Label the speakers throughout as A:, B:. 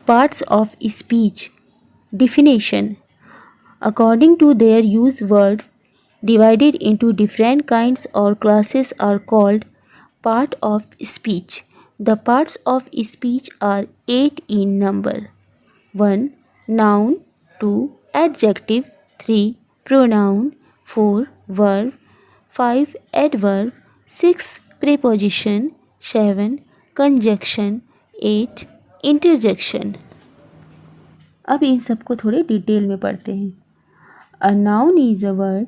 A: Parts of speech. Definition. According to their use, words divided into different kinds or classes are called part of speech. The parts of speech are 8 in number. 1. Noun. 2. Adjective. 3. Pronoun. 4. Verb. 5. Adverb. 6. Preposition. 7. Conjunction. 8. Interjection. अब इन सबको थोड़े detail में पढ़ते हैं. A noun is a word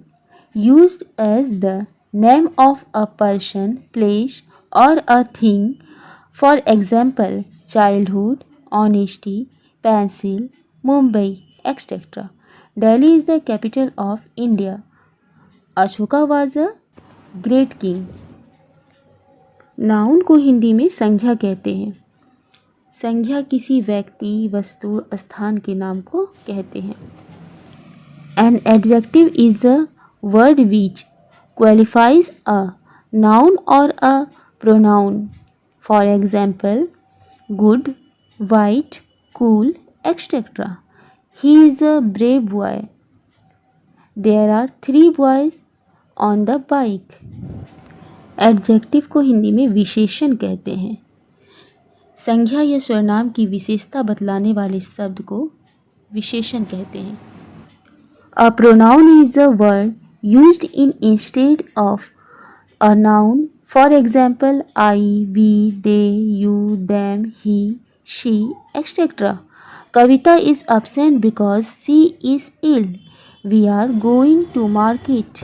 A: used as the name of a person, place or a thing. For example, childhood, honesty, pencil, Mumbai, etc. Delhi is the capital of India. Ashoka was a great king. Noun को हिंदी में संज्ञा कहते हैं. संज्ञा किसी व्यक्ति, वस्तु, स्थान के नाम को कहते हैं. An adjective is a word which qualifies a noun or a pronoun. For example, good, white, cool, etc. He is a brave boy. There are 3 boys on the bike. Adjective को हिंदी में विशेषण कहते हैं. संज्ञा या सर्वनाम की विशेषता बतलाने वाले शब्द को विशेषण कहते हैं. A pronoun is a word used in instead of a noun. For example, I, we, they, you, them, he, she, etc. Kavita is absent because she is ill. We are going to market.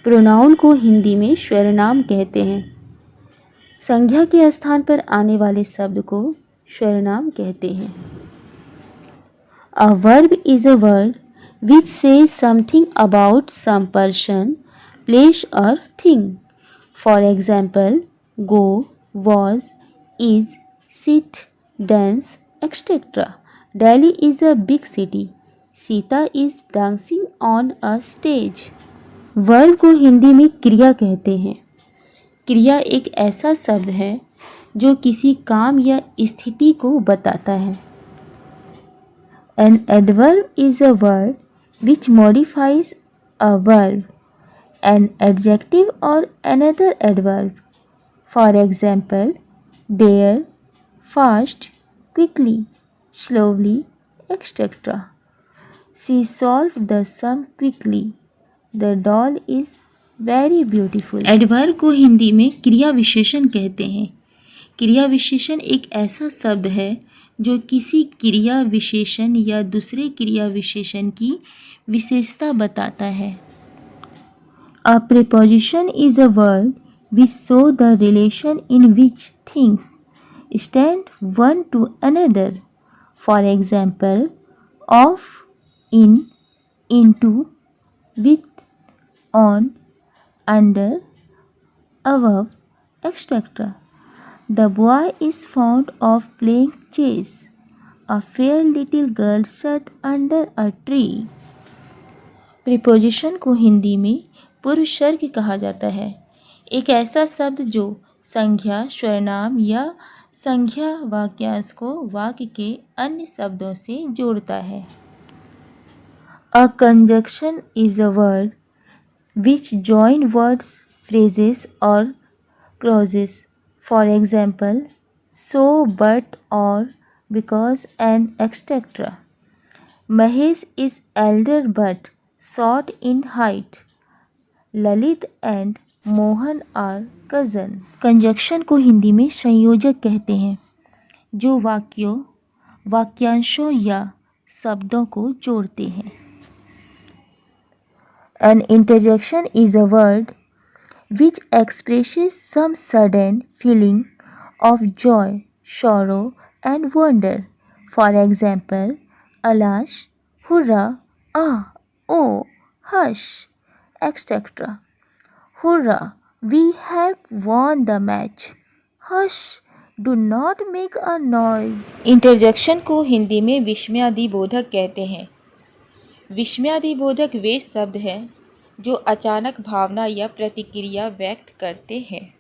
A: Pronoun को हिंदी में सर्वनाम कहते हैं. संज्ञा के स्थान पर आने वाले शब्द को सर्वनाम कहते हैं. A verb is a word which says something about some person, place or thing. For example, go, was, is, sit, dance, etc. Delhi is a big city. Sita is dancing on a stage. Verb को हिंदी में क्रिया कहते हैं. क्रिया एक ऐसा शब्द है जो किसी काम या स्थिति को बताता है. An adverb is a word which modifies a verb, an adjective or another adverb. For example, there, fast, quickly, slowly, etc. She solved the sum quickly. The doll is very beautiful. Adverb को हिंदी में क्रिया विशेषण कहते हैं. क्रिया विशेषण एक ऐसा शब्द है जो किसी क्रिया विशेषण या दूसरे क्रिया विशेषण की विशेषता बताता है. A preposition is a word which show the relation in which things stand one to another. For example, of, in, into, with, on, under, above, etc. The boy is fond of playing chess. A fair little girl sat under a tree. Preposition को हिंदी में पूर्वसर्ग कहा जाता है. एक ऐसा शब्द जो संज्ञा, सर्वनाम या संज्ञा वाक्यांश को वाक्य के अन्य शब्दों से जोड़ता है. A conjunction is a word which join words, phrases or clauses. For example, so, but, or, because and etc. Mahesh is elder but short in height. Lalit and Mohan are cousin. Conjunction को हिंदी में संयोजक कहते हैं जो वाक्यों, वाक्यांशों या शब्दों को जोड़ते हैं. An interjection is a word which expresses some sudden feeling of joy, sorrow and wonder. For example, alas, hurrah, ah, oh, hush, etc. Hurrah, we have won the match. Hush, do not make a noise. Interjection को हिंदी में विस्मयादिबोधक कहते हैं. विस्मयादिबोधक वे शब्द हैं जो अचानक भावना या प्रतिक्रिया व्यक्त करते हैं.